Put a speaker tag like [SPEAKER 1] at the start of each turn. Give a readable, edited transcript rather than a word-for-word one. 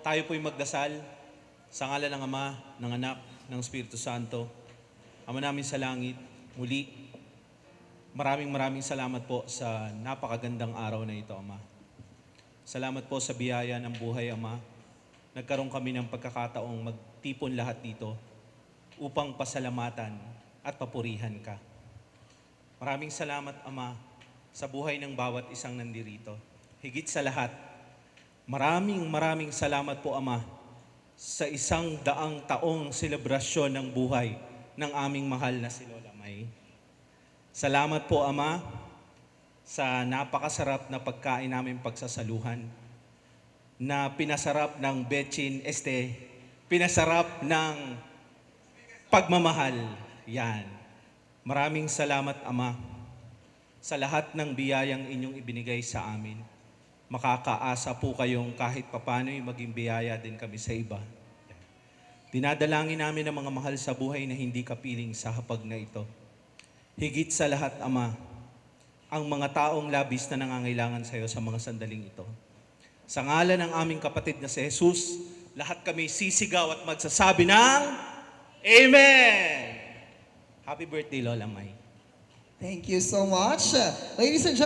[SPEAKER 1] Tayo po'y magdasal sa ngalan ng Ama, ng Anak, ng Espiritu Santo. Ama namin sa langit, muli, maraming salamat po sa napakagandang araw na ito, Ama. Salamat po sa biyaya ng buhay, Ama. Nagkaroon kami ng pagkakataong magtipon lahat dito upang pasalamatan at papurihan ka. Maraming salamat, Ama, sa buhay ng bawat isang nandirito. Higit sa lahat, maraming salamat po, Ama, sa 100 taong selebrasyon ng buhay ng aming mahal na si Lola May. Salamat po, Ama, sa napakasarap na pagkain namin pagsasaluhan, na pinasarap ng Betchin pinasarap ng pagmamahal. Yan. Maraming salamat, Ama, sa lahat ng biyayang inyong ibinigay sa amin. Makakaasa po kayong kahit papano'y maging biyaya din kami sa iba. Dinadalangin namin ang mga mahal sa buhay na hindi kapiling sa hapag na ito. Higit sa lahat, Ama, ang mga taong labis na nangangailangan sa iyo sa mga sandaling ito. Sa ngalan ng aming kapatid na si Jesus, lahat kami sisigaw at magsasabi ng Amen! Happy birthday, Lola May.
[SPEAKER 2] Thank you so much. Ladies and gentlemen,